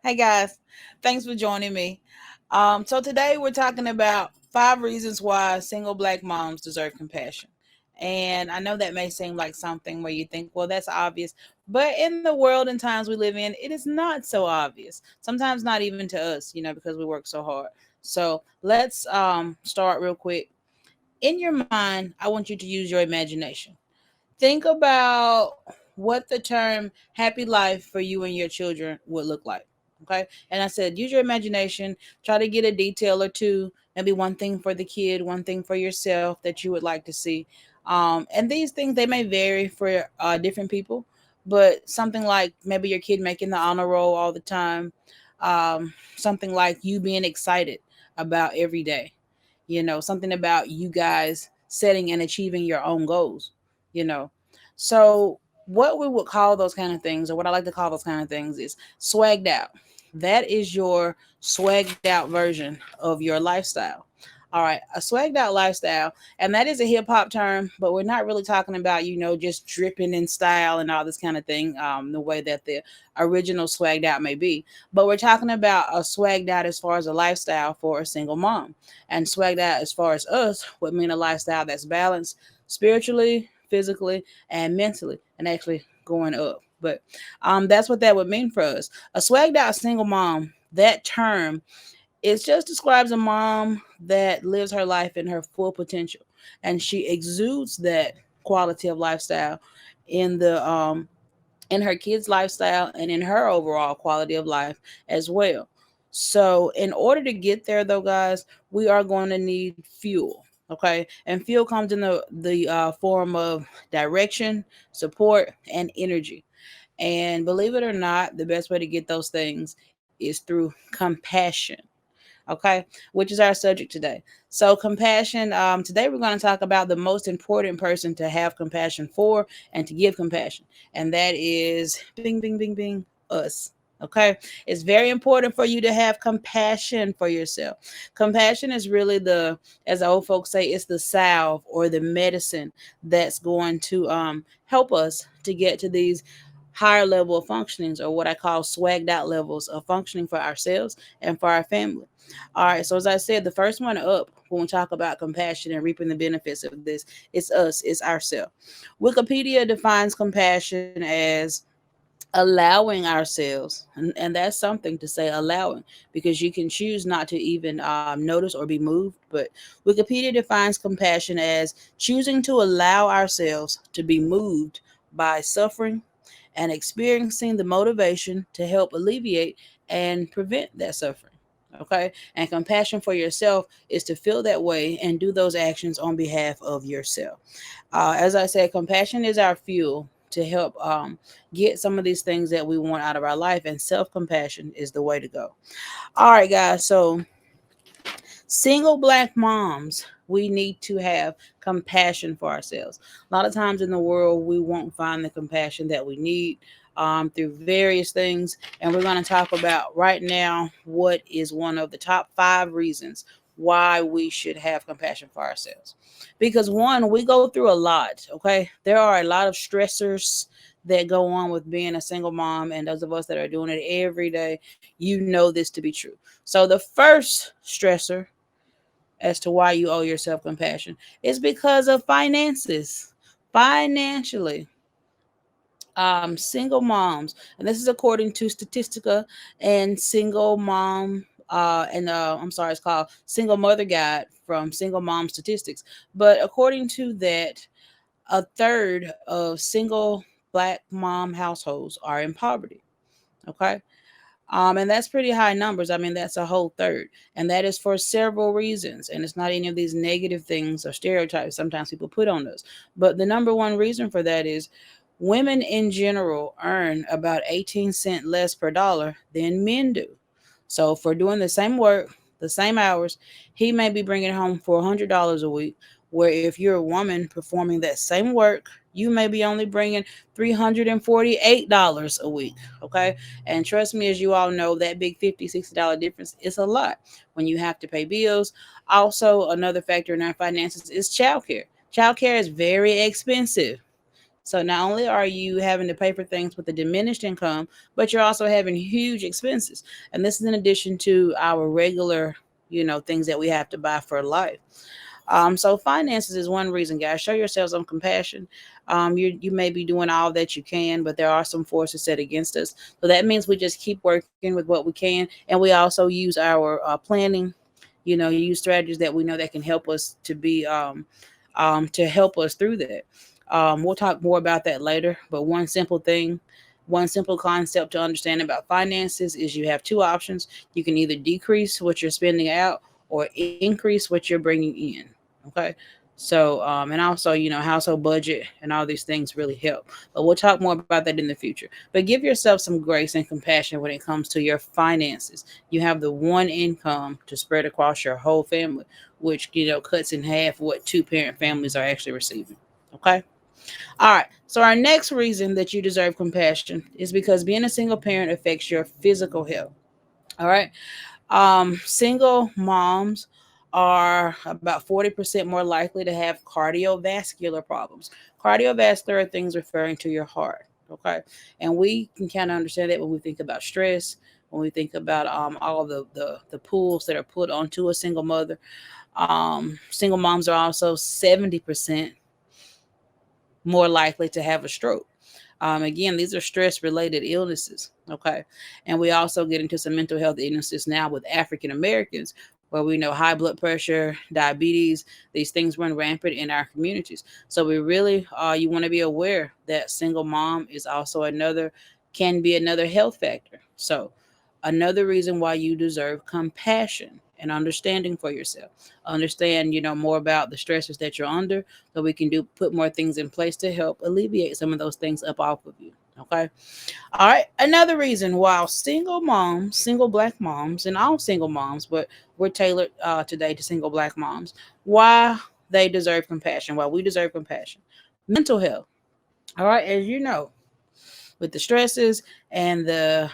Hey guys, thanks for joining me. So today we're talking about 5 reasons why single black moms deserve compassion. And I know that may seem like something where you think, well, that's obvious. But in the world and times we live in, it is not so obvious. Sometimes not even to us, because we work so hard. So let's start real quick. In your mind, I want you to use your imagination. Think about what the term happy life for you and your children would look like. Okay. And I said, use your imagination, try to get a detail or two, maybe one thing for the kid, one thing for yourself that you would like to see. And these things, they may vary for different people, but something like maybe your kid making the honor roll all the time, something like you being excited about every day, something about you guys setting and achieving your own goals, you know. So, what we would call those kind of things, or what I like to call those kind of things, is swagged out. That is your swagged out version of your lifestyle. All right, a swagged out lifestyle, and that is a hip hop term, but we're not really talking about, just dripping in style and all this kind of thing, the way that the original swagged out may be. But we're talking about a swagged out as far as a lifestyle for a single mom. And swagged out as far as us would mean a lifestyle that's balanced spiritually, physically, and mentally, and actually going up. But that's what that would mean for us. A swagged out single mom, that term, it just describes a mom that lives her life in her full potential, and she exudes that quality of lifestyle in the in her kids' lifestyle and in her overall quality of life as well. So, in order to get there, though, guys, we are going to need fuel. Okay, and fuel comes in the form of direction, support, and energy. And believe it or not, the best way to get those things is through compassion. Okay, which is our subject today. So, compassion. Today, we're going to talk about the most important person to have compassion for and to give compassion, and that is bing, bing, bing, bing, us. Okay, it's very important for you to have compassion for yourself. Compassion is really as the old folks say, it's the salve or the medicine that's going to help us to get to these higher level of functionings, or what I call swagged out levels of functioning for ourselves and for our family. All right, so as I said, the first one up when we talk about compassion and reaping the benefits of this, it's us, it's ourselves. Wikipedia defines compassion as allowing ourselves, and that's something to say, allowing, because you can choose not to even notice or be moved. But Wikipedia defines compassion as choosing to allow ourselves to be moved by suffering and experiencing the motivation to help alleviate and prevent that suffering. Okay, and compassion for yourself is to feel that way and do those actions on behalf of yourself. As I said, compassion is our fuel to help get some of these things that we want out of our life, and self compassion is the way to go. All right, guys. So, single black moms, we need to have compassion for ourselves. A lot of times in the world, we won't find the compassion that we need through various things. And we're going to talk about right now what is one of the top 5 reasons why we should have compassion for ourselves. Because one, we go through a lot, okay? There are a lot of stressors that go on with being a single mom, and those of us that are doing it every day, you know this to be true. So, the first stressor as to why you owe yourself compassion is because of finances. Financially, single moms, and this is according to Statistica and Single Mom, and I'm sorry, it's called Single Mother Guide from Single Mom Statistics. But according to that, a third of single black mom households are in poverty. Okay, and that's pretty high numbers. I mean, that's a whole third. And that is for several reasons. And it's not any of these negative things or stereotypes sometimes people put on us. But the number one reason for that is women in general earn about 18 cents less per dollar than men do. So for doing the same work, the same hours, he may be bringing home $400 a week. Where if you're a woman performing that same work, you may be only bringing $348 a week. Okay. And trust me, as you all know, that big $50, $60 difference is a lot when you have to pay bills. Also, another factor in our finances is childcare. Childcare is very expensive. So not only are you having to pay for things with a diminished income, but you're also having huge expenses. And this is in addition to our regular, things that we have to buy for life. So finances is one reason, guys. Show yourself some compassion. You may be doing all that you can, but there are some forces set against us. So that means we just keep working with what we can, and we also use our planning. Use strategies that we know that can help us to help us through that. We'll talk more about that later. But one simple concept to understand about finances is you have two options. You can either decrease what you're spending out or increase what you're bringing in. Okay. So, and also, household budget and all these things really help. But we'll talk more about that in the future. But give yourself some grace and compassion when it comes to your finances. You have the one income to spread across your whole family, which, cuts in half what two-parent families are actually receiving. Okay. All right. So, our next reason that you deserve compassion is because being a single parent affects your physical health. All right. Single moms are about 40% more likely to have cardiovascular problems. Cardiovascular are things referring to your heart. Okay. And we can kind of understand that when we think about stress, when we think about all the pulls that are put onto a single mother. Single moms are also 70% more likely to have a stroke. Again, these are stress related illnesses. Okay. And we also get into some mental health illnesses now with African Americans, where we know high blood pressure, diabetes, these things run rampant in our communities. So we really, you want to be aware that single mom is also can be another health factor. So another reason why you deserve compassion and understanding for yourself. Understand, more about the stressors that you're under, so we can put more things in place to help alleviate some of those things up off of you. Okay. All right. Another reason why single moms, single black moms, and all single moms, but we're tailored today to single black moms, why they deserve compassion, why we deserve compassion. Mental health. All right. As you know, with the stresses and the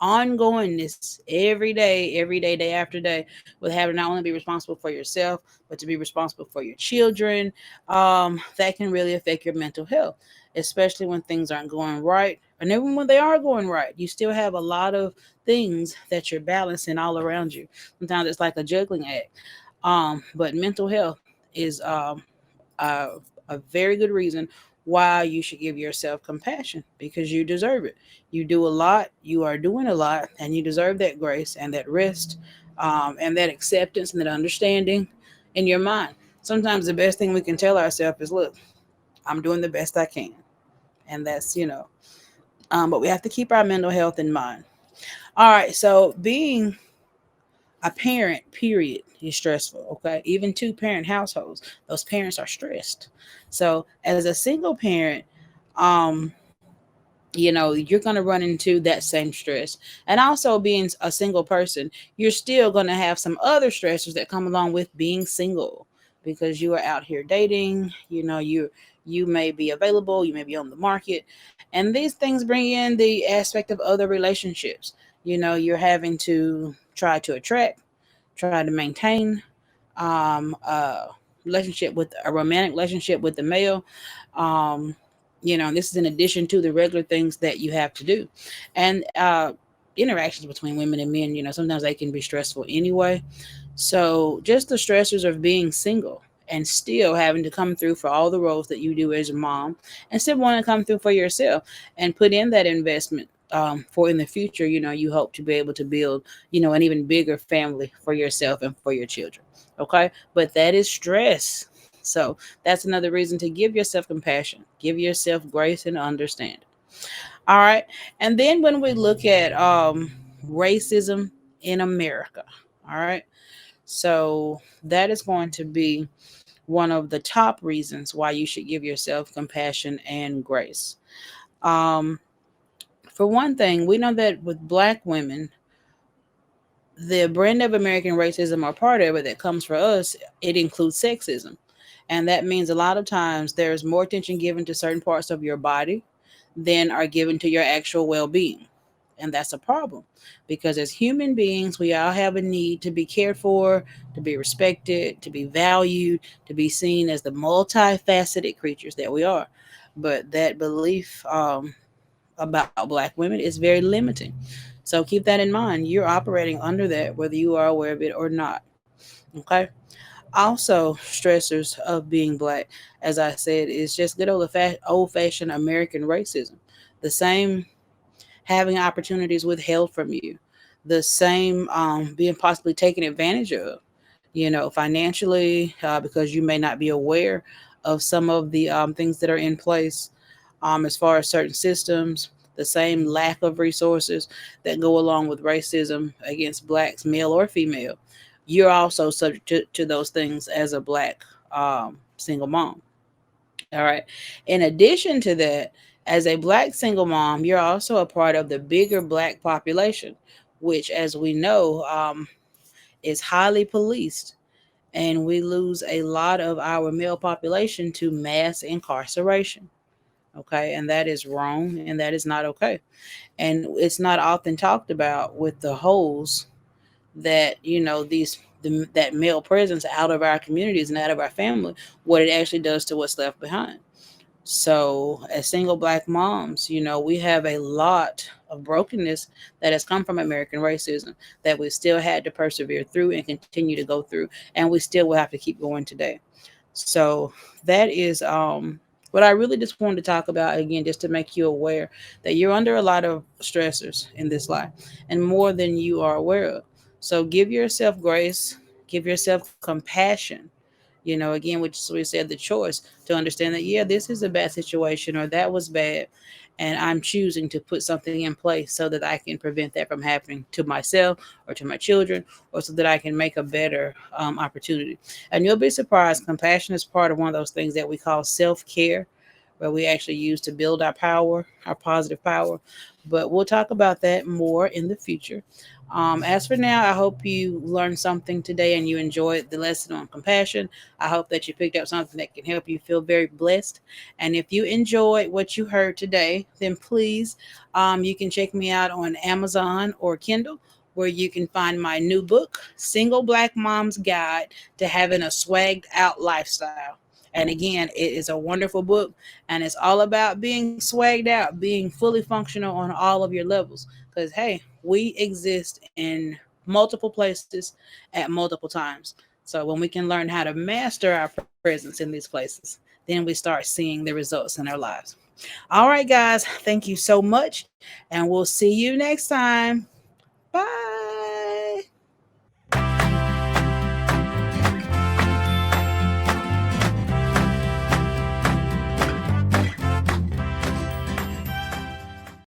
ongoingness every day, day after day, with having to not only be responsible for yourself, but to be responsible for your children, that can really affect your mental health, especially when things aren't going right. And even when they are going right, you still have a lot of things that you're balancing all around you. Sometimes it's like a juggling act. But mental health is a, a very good reason why you should give yourself compassion, because you deserve it. You do a lot, you are doing a lot, and you deserve that grace and that rest, and that acceptance and that understanding in your mind. Sometimes the best thing we can tell ourselves is, look, I'm doing the best I can. And but we have to keep our mental health in mind. All right, so being a parent, period, is stressful. Okay. Even two-parent households, those parents are stressed. So as a single parent, um, you're going to run into that same stress. And also being a single person, you're still going to have some other stressors that come along with being single, because you are out here dating, you may be available, you may be on the market, and these things bring in the aspect of other relationships. You're having to try to attract, try to maintain a a romantic relationship with the male. Um, this is in addition to the regular things that you have to do. And interactions between women and men, sometimes they can be stressful anyway. So just the stressors of being single and still having to come through for all the roles that you do as a mom, and still want to come through for yourself and put in that investment, for in the future, you hope to be able to build, an even bigger family for yourself and for your children. Okay. But that is stress. So that's another reason to give yourself compassion, give yourself grace and understanding. All right. And then when we look at racism in America, all right. So that is going to be one of the top reasons why you should give yourself compassion and grace. Um, for one thing, we know that with Black women, the brand of American racism or part of it that comes for us, it includes sexism. And that means a lot of times there's more attention given to certain parts of your body than are given to your actual well being. And that's a problem because as human beings, we all have a need to be cared for, to be respected, to be valued, to be seen as the multifaceted creatures that we are. But that belief about black women is very limiting. So keep that in mind. You're operating under that, whether you are aware of it or not. Okay. Also, stressors of being black, as I said, is just good old fashioned American racism. The same having opportunities withheld from you, the same being possibly taken advantage of, financially, because you may not be aware of some of the things that are in place as far as certain systems, the same lack of resources that go along with racism against blacks, male or female. You're also subject to those things as a black single mom. All right. In addition to that, as a black single mom, you're also a part of the bigger black population, which, as we know, is highly policed. And we lose a lot of our male population to mass incarceration. Okay. And that is wrong and that is not okay. And it's not often talked about with the holes that, that male presence out of our communities and out of our family, what it actually does to what's left behind. So, as single black moms, we have a lot of brokenness that has come from American racism that we still had to persevere through and continue to go through, and we still will have to keep going today. So, that is what I really just wanted to talk about again, just to make you aware that you're under a lot of stressors in this life and more than you are aware of. So, give yourself grace, give yourself compassion, again, which we said the choice to understand that, yeah, this is a bad situation or that was bad. And I'm choosing to put something in place so that I can prevent that from happening to myself or to my children, or so that I can make a better opportunity. And you'll be surprised, compassion is part of one of those things that we call self care, where we actually use to build our power, our positive power. But we'll talk about that more in the future. As for now, I hope you learned something today and you enjoyed the lesson on compassion. I hope that you picked up something that can help you feel very blessed. And if you enjoyed what you heard today, then please, you can check me out on Amazon or Kindle, where you can find my new book, Single Black Mom's Guide to Having a Swagged Out Lifestyle. And again, it is a wonderful book, and it's all about being swagged out, being fully functional on all of your levels. Because, hey, we exist in multiple places at multiple times. So, when we can learn how to master our presence in these places, then we start seeing the results in our lives. All right, guys, thank you so much, and we'll see you next time.